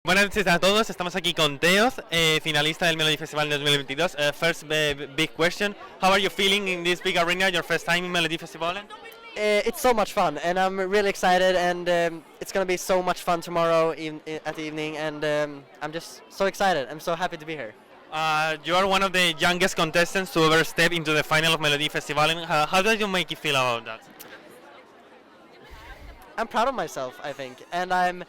Buenas noches a todos, estamos aquí con Teos, finalista del Melodifestivalen 2022. First big question, how are you feeling in this big arena, your first time in Melodifestivalen? It's so much fun, and I'm really excited, and it's going to be so much fun tomorrow at the evening, and I'm just so excited. I'm so happy to be here. You are one of the youngest contestants to ever step into the final of Melodifestivalen. How does you make you feel about that? I'm proud of myself, I think, and I'm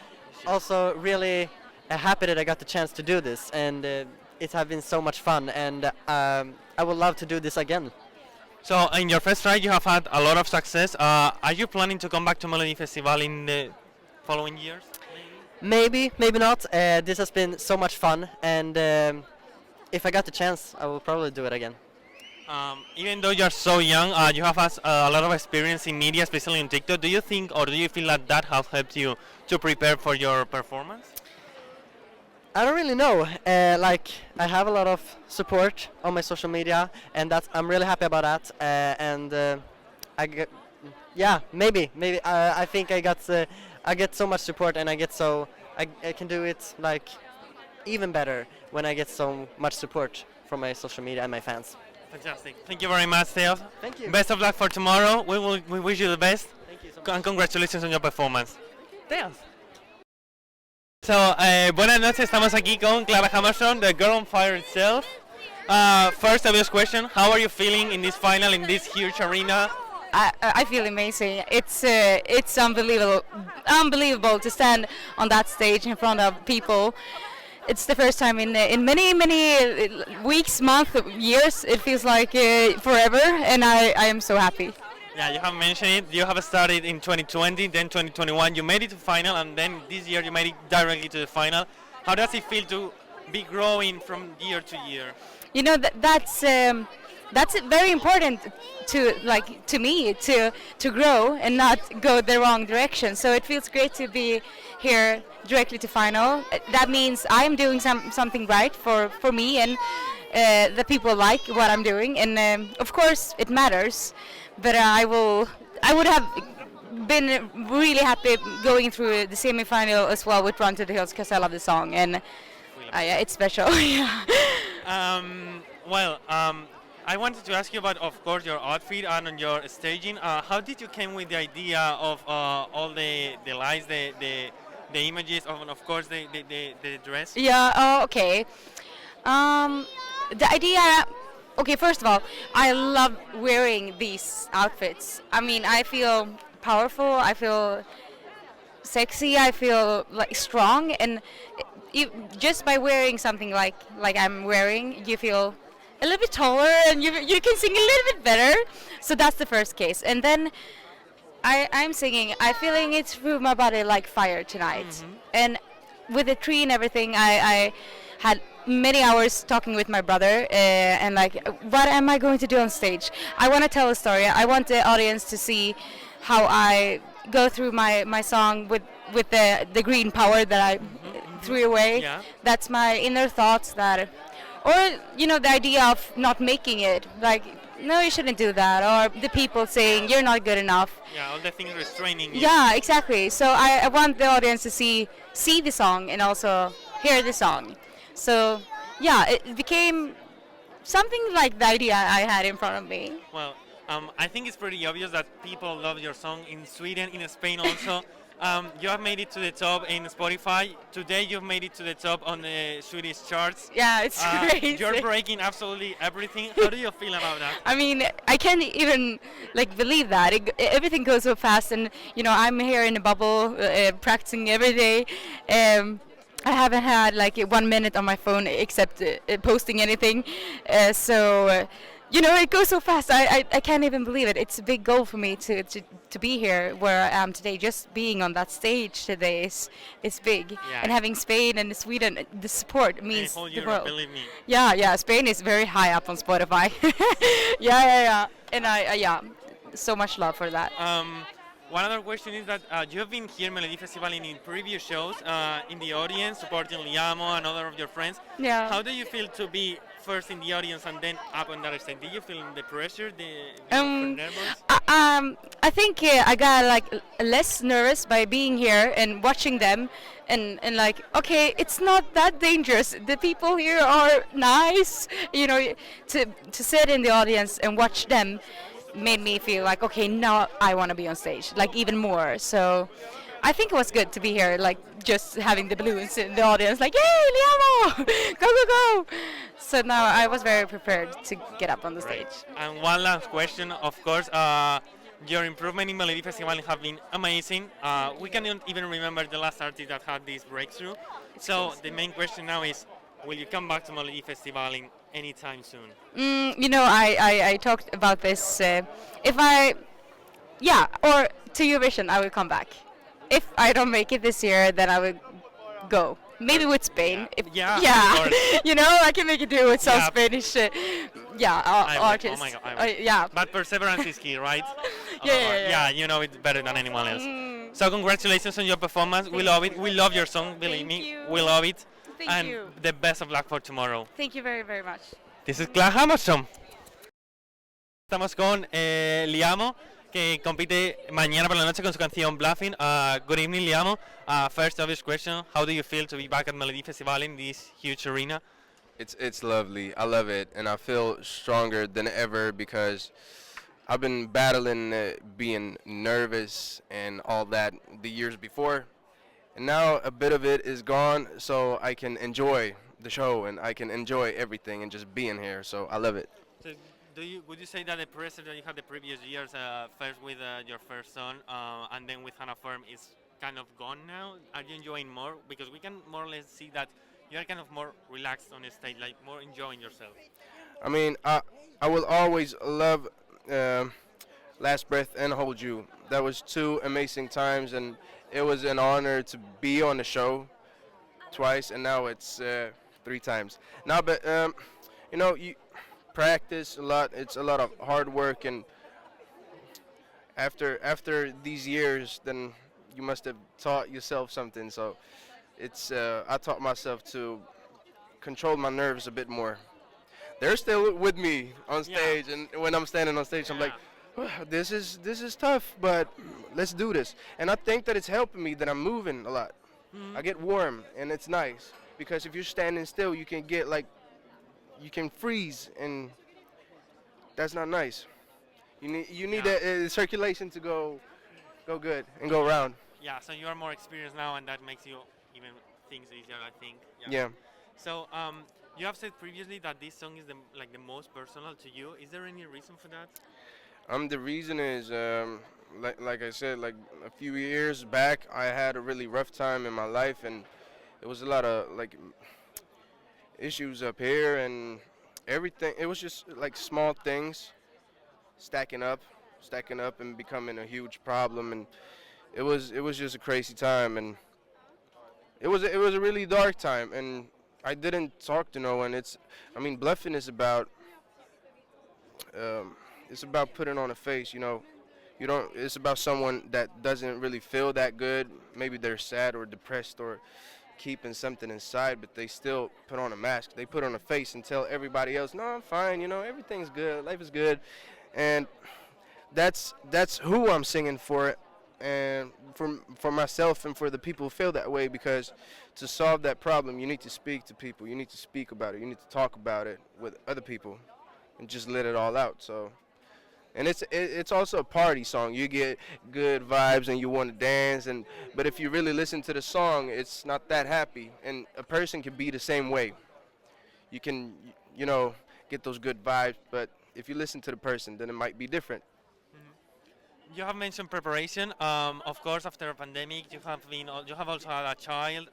also really happy that I got the chance to do this, and it has been so much fun, and I would love to do this again. So in your first try you have had a lot of success. Are you planning to come back to Melodifestivalen in the following years? Maybe not. This has been so much fun, and if I got the chance, I will probably do it again. Even though you're so young, you have a lot of experience in media, especially in TikTok. Do you think, or do you feel that that has helped you to prepare for your performance? I don't really know. Like, I have a lot of support on my social media, and I'm really happy about that. Maybe. I think I get so much support, and I can do it like even better when I get so much support from my social media and my fans. Fantastic. Thank you very much, Theo. Thank you. Best of luck for tomorrow. We wish you the best. Thank you so much. And congratulations on your performance. Theo. So, buenas noches, estamos aquí con Clara Hammerson, the girl on fire itself. First obvious question, how are you feeling in this final, in this huge arena? I feel amazing. It's unbelievable to stand on that stage in front of people. It's the first time in many weeks, months, years. It feels like forever, and I am so happy. Yeah, you have mentioned it. You have started in 2020, then 2021. You made it to final, and then this year you made it directly to the final. How does it feel to be growing from year to year? You know that's very important to me to grow and not go the wrong direction. So it feels great to be here directly to final. That means I am doing something right for me, and the people like what I'm doing, and of course it matters. But I would have been really happy going through the semi-final as well with Run to the Hills because I love the song, and yeah, it's special. Yeah. I wanted to ask you about, of course, your outfit and on your staging. How did you came with the idea of all the lights, the images, of course, the dress? Yeah. Oh, okay. The idea. Okay, first of all, I love wearing these outfits. I mean, I feel powerful, I feel sexy, I feel like strong, and just by wearing something like I'm wearing, you feel a little bit taller, and you can sing a little bit better. So that's the first case. And then I'm singing, I'm feeling it through my body like fire tonight. Mm-hmm. And with the tree and everything, I had many hours talking with my brother and like, what am I going to do on stage? I want to tell a story. I want the audience to see how I go through my song with the green power that I threw away. Yeah. That's my inner thoughts or the idea of not making it, like, no, you shouldn't do that, or the people saying you're not good enough. Yeah, all the things restraining you. Yeah, exactly. So I want the audience to see the song and also hear the song. So, yeah, it became something like the idea I had in front of me. Well, I think it's pretty obvious that people love your song in Sweden, in Spain also. You have made it to the top in Spotify. Today you've made it to the top on the Swedish charts. Yeah, it's crazy. You're breaking absolutely everything. How do you feel about that? I mean, I can't even believe that. Everything goes so fast, and I'm here in a bubble practicing every day. I haven't had 1 minute on my phone except posting anything. It goes so fast. I can't even believe it. It's a big goal for me to be here where I am today. Just being on that stage today is big. Yeah. And having Spain and Sweden, the support means the whole the Europe, world. believe me. Yeah. Spain is very high up on Spotify. Yeah. And I so much love for that. One other question is that you have been here in Melodifestivalen in previous shows in the audience supporting Liamo and other of your friends. Yeah. How do you feel to be first in the audience and then up on that stage? Did you feel the pressure? Um, Nervous? I think I got like less nervous by being here and watching them, and like, okay, it's not that dangerous. The people here are nice. You know, to sit in the audience and watch them made me feel like, okay, now I want to be on stage, like even more. So I think it was good to be here, like just having the balloons in the audience, like, yay, Liamo, go, go, go. So now I was very prepared to get up on the stage. And one last question, of course. Your improvement in Melodifestivalen have been amazing. We cannot even remember the last artist that had this breakthrough. So the main question now is, will you come back to Melodifestivalen anytime soon? You know, I talked about this. Or to Eurovision, I will come back. If I don't make it this year, then I will go. Maybe with Spain. Yeah, yeah. of course. You know, I can make it do with some Yeah. Spanish, I will. artists. Oh my God, I will. Yeah. But perseverance is key, right? Yeah. You know it better than anyone else. So congratulations on your performance. We love it. We love your song, believe Thank me. you. We love it. Thank and you. the best of luck for tomorrow. Thank you very, very much. This is Clara Hammerson. Estamos con Liamo, que compite mañana por la noche con su canción Bluffing. Good evening, Liamo. First obvious question, how do you feel to be back at Melodifestivalen in this huge arena? It's lovely. I love it, and I feel stronger than ever because I've been battling being nervous and all that the years before, and now a bit of it is gone, so I can enjoy the show and I can enjoy everything and just being here. So I love it. So would you say that the pressure that you had the previous years, first with your first son and then with Hannah Firm, is kind of gone now? Are you enjoying more? Because we can more or less see that you are kind of more relaxed on the stage, like more enjoying yourself. I mean, I will always love Last Breath and Hold You. That was two amazing times, and it was an honor to be on the show twice, and now it's 3 times. Now, but you know, you practice a lot. It's a lot of hard work, and after these years, then you must have taught yourself something. So it's I taught myself to control my nerves a bit more. They're still with me on stage, and when I'm standing on stage, I'm like, this is tough, but let's do this. And I think that it's helping me that I'm moving a lot. I get warm, and it's nice because if you're standing still, you can get like, you can freeze, and that's not nice. You need a circulation to go good and go around. Yeah, so you are more experienced now, and that makes you even things easier, I think. Yeah. So you have said previously that this song is the most personal to you. Is there any reason for that? The reason is, like I said, like a few years back, I had a really rough time in my life, and it was a lot of like issues up here and everything. It was just like small things stacking up and becoming a huge problem, and it was just a crazy time, and it was a really dark time, and I didn't talk to no one. Bluffing is about it's about putting on a face, you know. It's about someone that doesn't really feel that good. Maybe they're sad or depressed or keeping something inside, but they still put on a mask. They put on a face and tell everybody else, no, I'm fine, you know, everything's good, life is good. And that's who I'm singing for, and for myself and for the people who feel that way, because to solve that problem, you need to speak to people. You need to speak about it. You need to talk about it with other people and just let it all out. So, and it's also a party song. You get good vibes and you want to dance, but if you really listen to the song, it's not that happy. And a person can be the same way. You can, you know, get those good vibes, but if you listen to the person, then it might be different. You have mentioned preparation. Of course, after a pandemic, you have also had a child.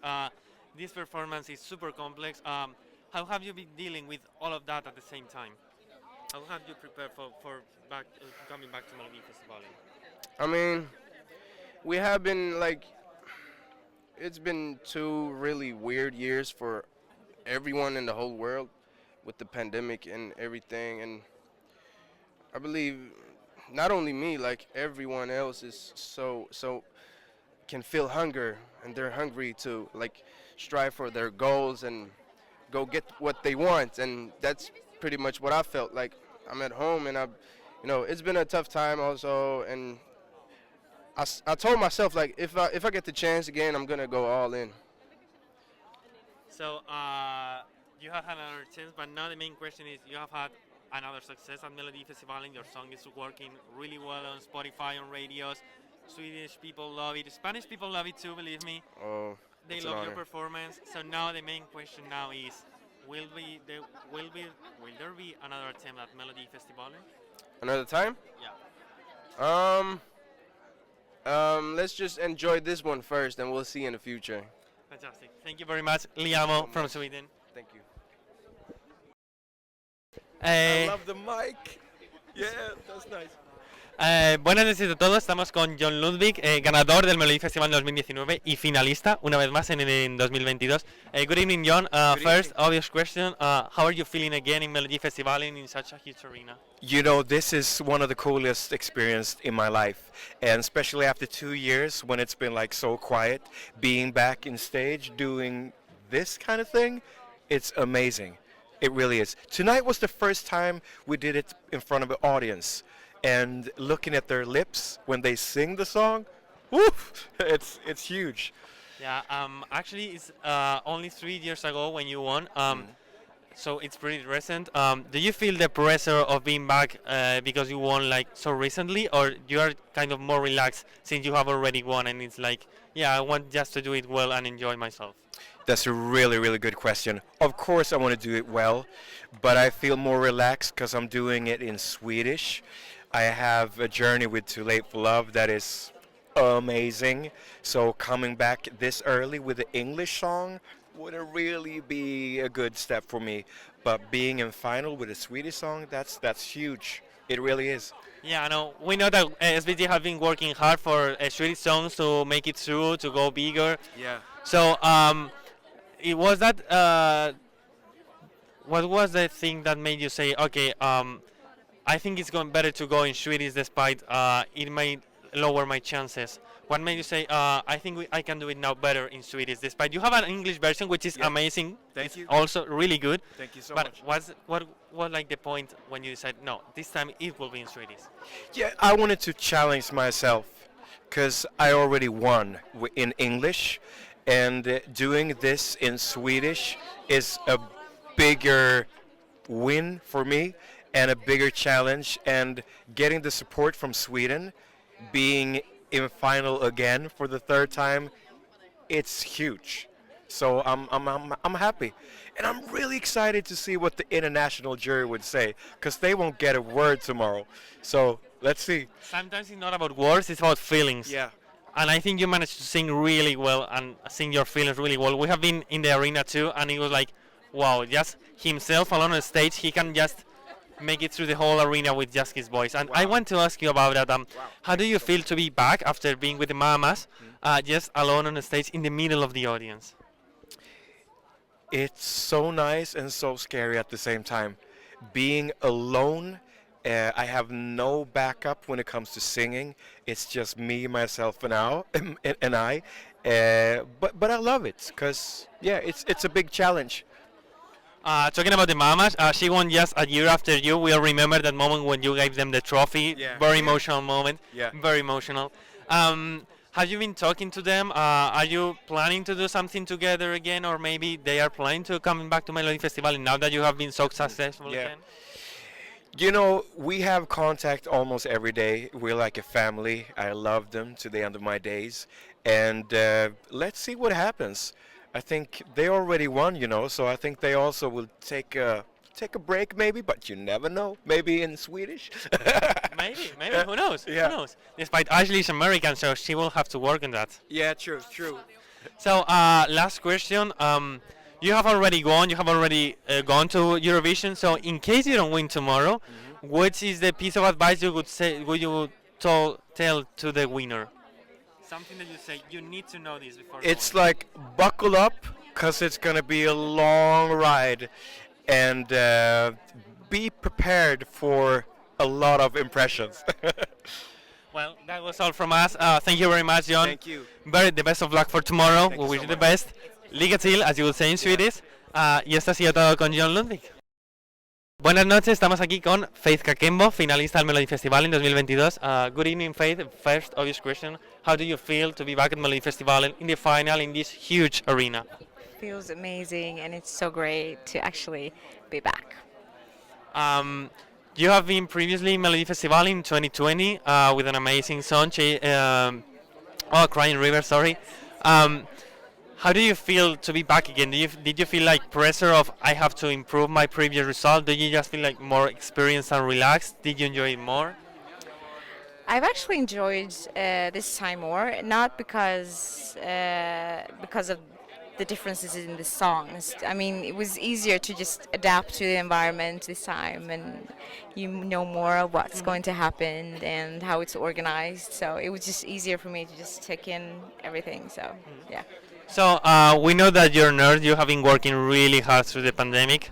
This performance is super complex. How have you been dealing with all of that at the same time? How have you prepared for coming back to Melodifestivalen? I mean, we have been it's been 2 really weird years for everyone in the whole world with the pandemic and everything, and I believe not only me, like everyone else is so can feel hunger, and they're hungry to like strive for their goals and go get what they want, and that's pretty much what I felt like. I'm at home, and it's been a tough time also, and I told myself like if I get the chance again, I'm gonna go all in. So you have had another chance, but now the main question is you have had another success at Melodifestivalen. Your song is working really well on Spotify, on radios. Swedish people love it. Spanish people love it too, believe me. Oh, They it's an love your honor. performance. So now the main question now is, will there be another attempt at Melodifestivalen? Another time? Yeah. Let's just enjoy this one first, and we'll see in the future. Fantastic. Thank you very much, Liamo from Sweden. Thank you. Eh, the mic. Yeah, that's nice. Buenas noches a todos, estamos con John Ludwig, ganador del Melodifestivalen 2019 y finalista una vez más en 2022. Good evening, John. First, obvious question, how are you feeling again in Melodifestivalen in such a huge arena? You know, this is one of the coolest experiences in my life, and especially after 2 years when it's been like so quiet, being back in stage doing this kind of thing, it's amazing. It really is. Tonight was the first time we did it in front of an audience. And looking at their lips when they sing the song, woof, it's huge. Yeah, actually it's only 3 years ago when you won, so it's pretty recent. Do you feel the pressure of being back because you won like so recently, or you are kind of more relaxed since you have already won and it's like, yeah, I want just to do it well and enjoy myself? That's a really, really good question. Of course I want to do it well, but I feel more relaxed because I'm doing it in Swedish. I have a journey with Too Late for Love that is amazing. So coming back this early with the English song wouldn't really be a good step for me. But being in final with a Swedish song, that's huge. It really is. Yeah, I know. We know that SVT have been working hard for Swedish songs to make it through, to go bigger. Yeah. So it was that. What was the thing that made you say, okay, I think it's going better to go in Swedish despite it may lower my chances? What made you say, I think I can do it now better in Swedish despite you have an English version which is amazing. Thank it's you. also really good. Thank you so but much. what like the point when you decided, no, this time it will be in Swedish? Yeah, I wanted to challenge myself because I already won in English, and doing this in Swedish is a bigger win for me and a bigger challenge, and getting the support from Sweden, being in final again for the third time, it's huge. So I'm happy, and I'm really excited to see what the international jury would say, because they won't get a word tomorrow. So let's see. Sometimes it's not about words, it's about feelings. Yeah. And I think you managed to sing really well and sing your feelings really well. We have been in the arena too, and it was like, wow, just himself alone on stage, he can just make it through the whole arena with just his voice. And I want to ask you about that. How do you feel to be back after being with the Mamas, just alone on the stage in the middle of the audience? It's so nice and so scary at the same time. Being alone, I have no backup when it comes to singing. It's just me, myself, and I. But I love it because yeah, it's a big challenge. Talking about the Mamas, she won just a year after you. We all remember that moment when you gave them the trophy. Yeah. Very emotional moment. Yeah. Very emotional. Have you been talking to them? Are you planning to do something together again, or maybe they are planning to come back to Melodifestivalen now that you have been so successful Yeah. again? You know, we have contact almost every day. We're like a family. I love them to the end of my days. And let's see what happens. I think they already won, you know, so I think they also will take a break maybe, but you never know. Maybe in Swedish. Maybe. Who knows? Yeah. Who knows? Despite Ashley's American, so she will have to work on that. Yeah, true. So, last question. You have already gone. You have already gone to Eurovision. So, in case you don't win tomorrow, what is the piece of advice you would say? Would you tell to the winner? Something that you say you need to know this before. It's going. like buckle up, because it's going to be a long ride, and be prepared for a lot of impressions. Well, that was all from us. Thank you very much, John. Thank you. The best of luck for tomorrow. Thank We you wish so you the much. best. Lycka till, as you would say in Swedish. Y esto ha sido todo con John Ludwig. Buenas noches, estamos aquí con Faith Kakembo, finalista del Melodifestivalen 2022. Good evening, Faith. First, obvious question: how do you feel to be back at Melodifestivalen in the final in this huge arena? Feels amazing, and it's so great to actually be back. You have been previously in Melodifestivalen in 2020 with an amazing song, Crying River, sorry. How do you feel to be back again? Did you feel like pressure of I have to improve my previous result? Did you just feel like more experienced and relaxed? Did you enjoy it more? I've actually enjoyed this time more, not because of the differences in the songs. I mean, it was easier to just adapt to the environment this time, and you know more of what's going to happen and how it's organized. So it was just easier for me to just take in everything. So yeah. So we know that you're a nerd. You have been working really hard through the pandemic,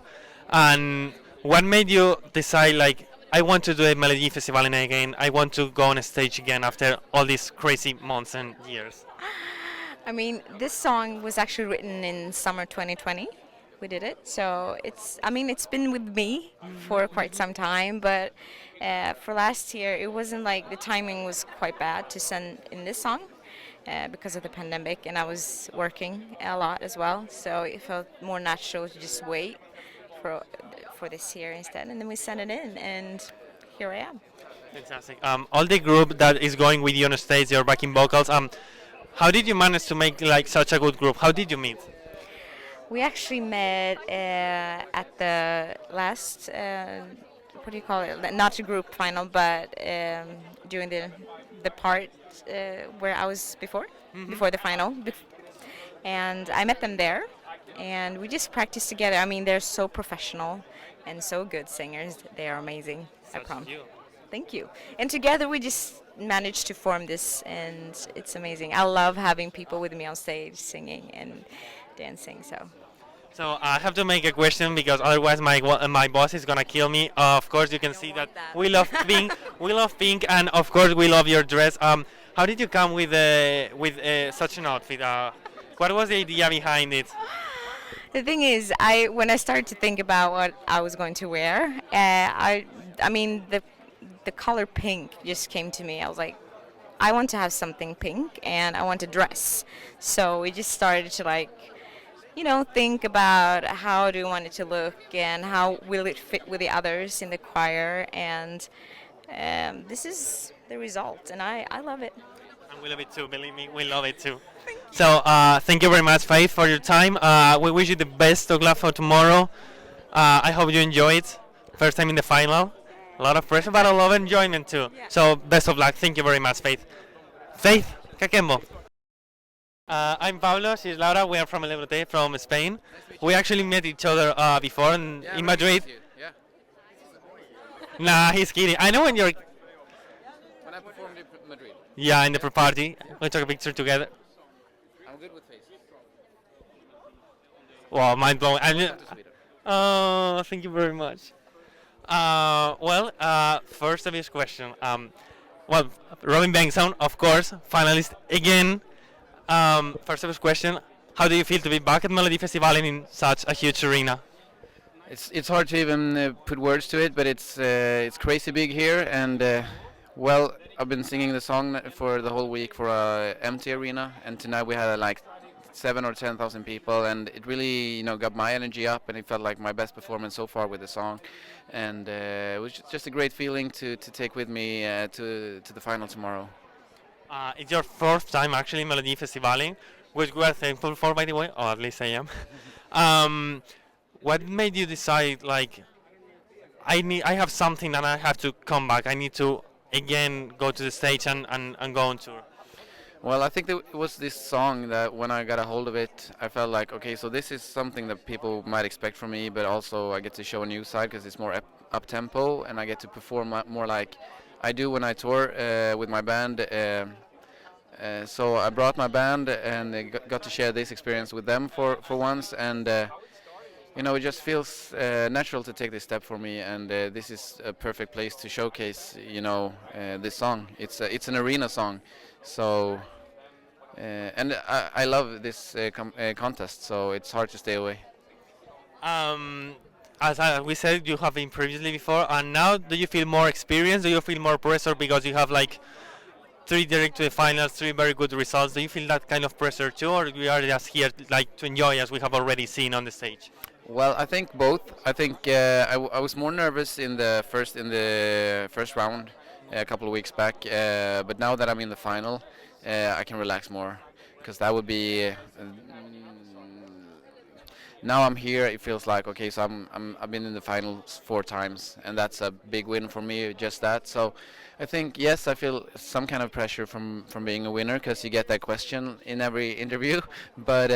and what made you decide like I want to do a Melodifestivalen again? I want to go on a stage again after all these crazy months and years. I mean, this song was actually written in summer 2020. We did it, so it's been with me for quite some time. But for last year, it wasn't like the timing was quite bad to send in this song. Because of the pandemic, and I was working a lot as well, so it felt more natural to just wait for this year instead, and then we sent it in, and here I am. Fantastic. All the group that is going with you on stage, your backing vocals. How did you manage to make like such a good group? How did you meet? We actually met at the last what do you call it? Not a group final, but during the part where I was before the final, and I met them there, and we just practiced together. I mean, they're so professional and so good singers. They are amazing. I promise. Thank you. And together we just managed to form this, and it's amazing. I love having people with me on stage singing and dancing. So I have to make a question because otherwise my boss is gonna kill me. Of course, you can see that we love pink. We love pink, and of course we love your dress. How did you come with such an outfit? What was the idea behind it? The thing is, when I started to think about what I was going to wear, I mean the color pink just came to me. I was like, I want to have something pink, and I want to dress. So we just started to think about how do you want it to look and how will it fit with the others in the choir, and this is the result, and I love it. And we love it too, believe me, we love it too. So thank you very much, Faith, for your time. We wish you the best of luck for tomorrow. I hope you enjoy it. First time in the final. A lot of pressure, but a lot of enjoyment too. Yeah. So best of luck. Thank you very much, Faith. Faith Kakembo. I'm Pablo, she's Laura. We are from EuroTé, from Spain. We actually met each other before in Madrid. Yeah. Nah, he's kidding. I know when you're... When I performed in Madrid. Yeah, in the pre-party. We took a picture together. I'm good with faces. Wow, mind blowing. Oh, thank you very much. First obvious question. Robin Bengtsson, of course, finalist again. First obvious question. How do you feel to be back at Melodifestivalen in such a huge arena? It's hard to even put words to it, but it's crazy big here, and I've been singing the song for the whole week for a empty arena, and tonight we had like 7 or 10,000 people, and it really got my energy up, and it felt like my best performance so far with the song, and it was just a great feeling to take with me to the final tomorrow. It's your fourth time actually in Melodifestivalen, which we are thankful for, by the way, or at least I am. What made you decide like I have something and I have to come back, I need to again go to the stage and go on tour? Well, I think that it was this song that when I got a hold of it, I felt like, okay, so this is something that people might expect from me, but also I get to show a new side because it's more up-tempo, and I get to perform more like I do when I tour with my band. So I brought my band and got to share this experience with them for once, and it just feels natural to take this step for me, and this is a perfect place to showcase, this song. It's an arena song. So, and I love this contest, so it's hard to stay away. As we said, you have been previously before, and now do you feel more experienced? Do you feel more pressure because you have like 3 direct to the finals, 3 very good results? Do you feel that kind of pressure too, or we are just here like to enjoy as we have already seen on the stage? Well, I think both. I think I was more nervous in the first round a couple of weeks back, but now that I'm in the final, I can relax more because that would be. Now I'm here. It feels like okay. So I've been in the finals 4 times, and that's a big win for me. Just that. So I think yes, I feel some kind of pressure from being a winner because you get that question in every interview. But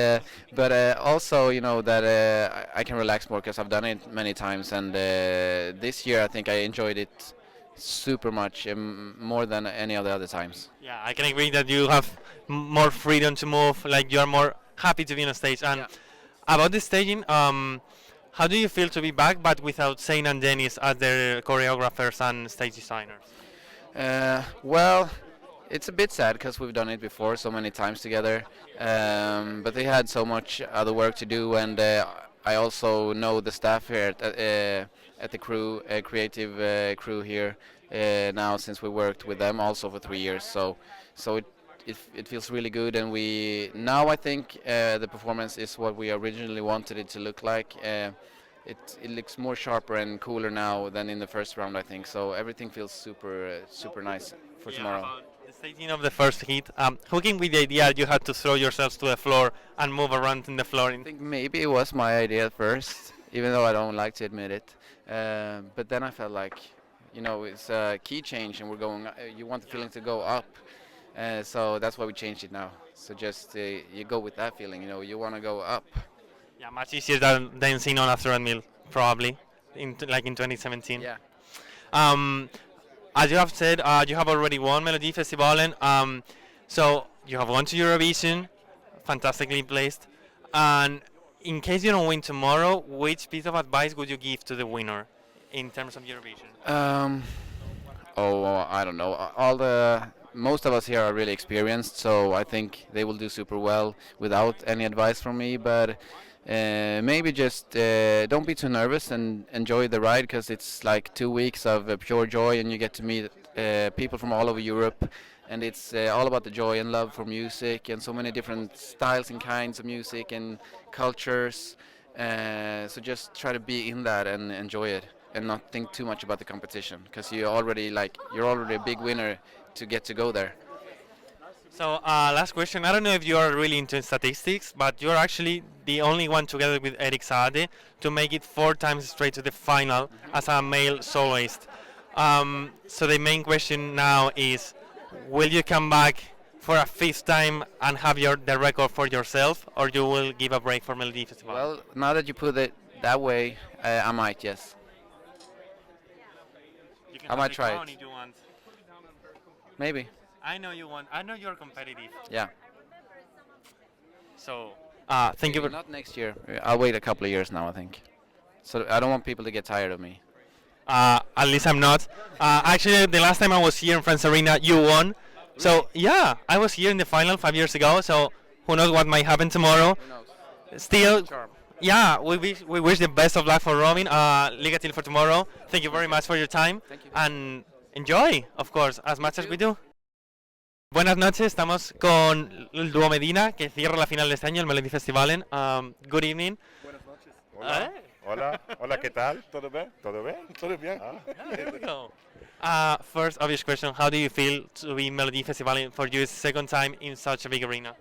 also you know that I can relax more because I've done it many times, and this year I think I enjoyed it super much, more than any of the other times. Yeah, I can agree that you have more freedom to move. Like you are more happy to be on a stage. And Yeah. about the staging, how do you feel to be back, but without Zayn and Dennis as the choreographers and stage designers? Well, it's a bit sad because we've done it before so many times together, but they had so much other work to do, and I also know the staff here at the crew, creative crew here now since we worked with them also for 3 years. So it feels really good, and we now I think the performance is what we originally wanted it to look like. It looks more sharper and cooler now than in the first round, I think. So everything feels super nice for tomorrow. About the staging of the first heat, who came with the idea you had to throw yourselves to the floor and move around in the floor? I think maybe it was my idea at first, even though I don't like to admit it. But then I felt like, you know, it's a key change, and we're going. You want the feeling to go up, so that's why we changed it now. So just you go with that feeling, you know, you want to go up. Yeah, much easier than dancing on a treadmill, probably, like in 2017. Yeah. As you have said, you have already won Melodifestivalen. So you have won to Eurovision, fantastically placed. And in case you don't win tomorrow, which piece of advice would you give to the winner in terms of Eurovision? I don't know. Most of us here are really experienced, so I think they will do super well without any advice from me. But maybe just don't be too nervous and enjoy the ride, because it's like 2 weeks of pure joy, and you get to meet people from all over Europe, and it's all about the joy and love for music and so many different styles and kinds of music and cultures. So just try to be in that and enjoy it, and not think too much about the competition, because you're already a big winner to get to go there. So last question. I don't know if you are really into statistics, but you're actually the only one together with Eric Saade to make it 4 times straight to the final as a male soloist. So the main question now is, will you come back for a 5th time and have the record for yourself, or you will give a break for Melodifestivalen? Well, now that you put it that way, I might, yes. You can I have might the try crown it. if you want. Maybe. I know you want. I know you're competitive. Yeah. So thank you. Not next year. I'll wait a couple of years now, I think. So I don't want people to get tired of me. At least I'm not. Actually, the last time I was here in France Arena, you won. So yeah, I was here in the final 5 years ago. So who knows what might happen tomorrow? Who knows? Still, Charm. yeah, we wish the best of luck for Robin. Liga till for tomorrow. Thank you very much for your time. Thank you. And enjoy, of course, as much as we do. Buenas noches, estamos con el dúo Medina, que cierra la final de este año, el Melodifestivalen. Good evening. Buenas noches. Hola. Hola. Hola, ¿qué tal? ¿Todo bien? ¿Todo bien? Todo bien. There we go. First obvious question, how do you feel to be Melodifestivalen for you 2nd time in such a big arena?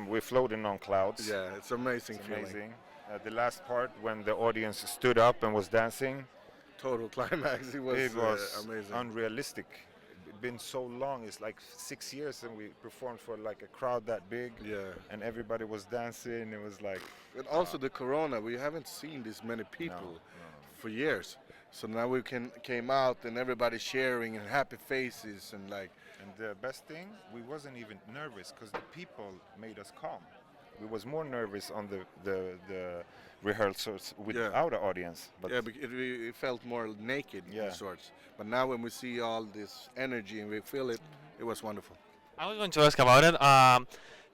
We're floating on clouds. Yeah, it's amazing It's feeling. amazing. The last part when the audience stood up and was dancing, Total climax. It was amazing. unrealistic. It's been so long. It's like 6 years, and we performed for like a crowd that big. Yeah. And everybody was dancing. It was like And also the corona, we haven't seen this many people for years. So now we came out and everybody sharing and happy faces and like. And the best thing, we wasn't even nervous because the people made us calm. We was more nervous on the rehearsals without an audience. But Yeah, it felt more naked in sorts. But now when we see all this energy and we feel it, it was wonderful. I was going to ask about it.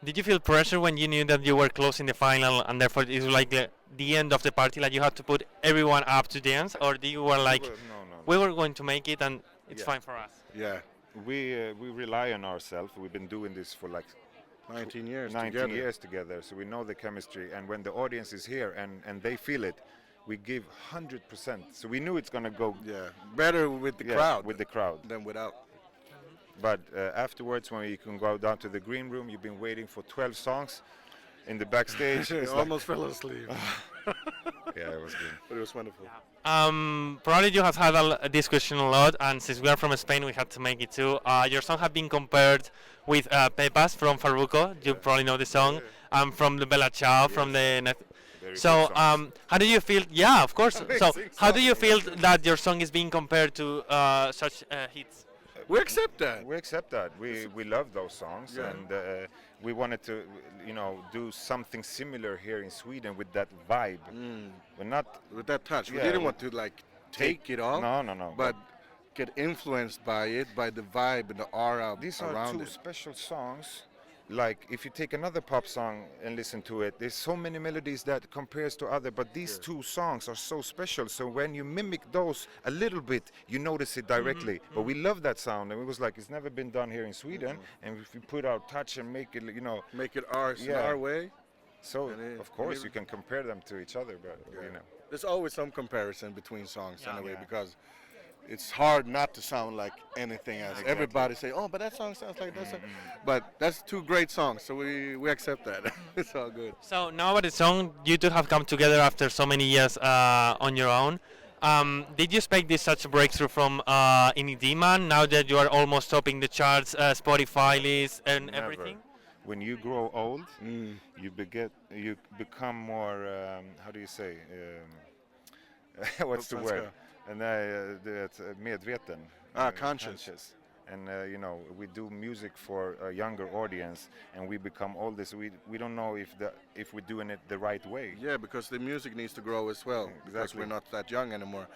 Did you feel pressure when you knew that you were closing the final and therefore it was like the end of the party, like you had to put everyone up to dance, or you were like, we were going to make it and it's fine for us? Yeah, We rely on ourselves. We've been doing this for like 19 years 19 together. years together, so we know the chemistry. And when the audience is here and they feel it, we give 100%. So we knew it's gonna go Better with the crowd with the crowd. than without. But afterwards, when you can go down to the green room, you've been waiting for 12 songs in the backstage. It's Almost fell asleep. yeah, it was good. But it was wonderful. Probably you have had this question a lot, and since we are from Spain, we had to make it too. Your song have been compared with Pepas from Farruko. You probably know the song. From the Bella Ciao, from the... So, how do you feel? Yeah, of course. So, how do you feel that your song is being compared to such hits? We accept that. We accept that. We love those songs, and we wanted to, do something similar here in Sweden with that vibe. We're not with that touch. We didn't want to take it off. No. But get influenced by it, by the vibe and the aura These around are two it. special songs. Like if you take another pop song and listen to it, there's so many melodies that compares to other, but these two songs are so special. So when you mimic those a little bit, you notice it directly. But we love that sound, and it was like it's never been done here in Sweden. And if we put our touch and make it, make it ours, our way. So of course you can compare them to each other, but there's always some comparison between songs anyway, because it's hard not to sound like anything else. Exactly. Everybody say, "Oh, but that song sounds like that." But that's two great songs, so we accept that. It's all good. So now about the song, you two have come together after so many years on your own. Did you expect this such a breakthrough from Inidiman now that you are almost topping the charts, Spotify list and Never. everything? When you grow old, you become more. How do you say? What's the word? And medveten. Conscious. And we do music for a younger audience, and we become older. So we don't know if we're doing it the right way. Yeah, because the music needs to grow as well. Because we're not that young anymore.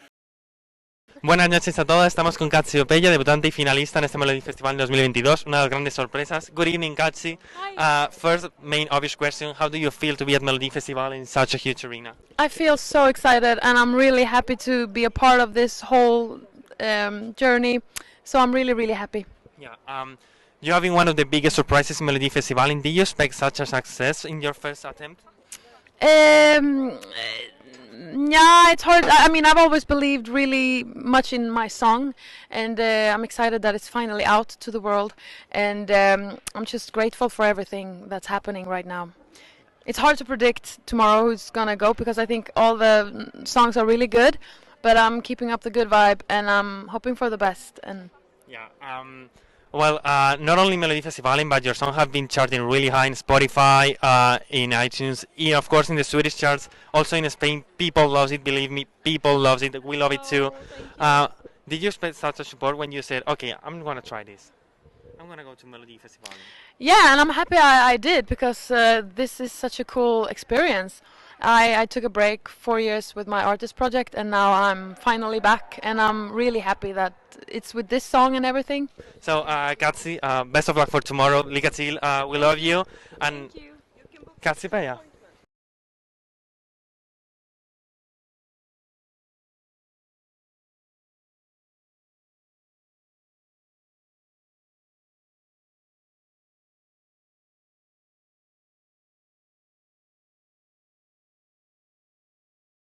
Buenas noches a todos, estamos con Katsi Opella, debutante y finalista en este Melodifestivalen 2022, una de las grandes sorpresas. Good evening, Katsi. First, main obvious question, how do you feel to be at Melodifestivalen in such a huge arena? I feel so excited, and I'm really happy to be a part of this whole journey, so I'm really, really happy. Yeah, you have been one of the biggest surprises in Melodifestivalen. Did you expect such a success in your first attempt? Yeah, it's hard. I mean, I've always believed really much in my song, and I'm excited that it's finally out to the world, and I'm just grateful for everything that's happening right now. It's hard to predict tomorrow who's gonna go, because I think all the songs are really good, but I'm keeping up the good vibe, and I'm hoping for the best. And well, not only Melodifestivalen, but your song have been charting really high in Spotify, in iTunes, of course in the Swedish charts, also in Spain. People love it, believe me, people love it, we love it too. Did you expect such a support when you said, okay, I'm gonna try this, I'm gonna go to Melodifestivalen? Yeah, and I'm happy I did, because this is such a cool experience. I took a break 4 years with my artist project, and now I'm finally back, and I'm really happy that it's with this song and everything. So, Katsi, best of luck for tomorrow. Lycka till, we love you. And Katsi Peja.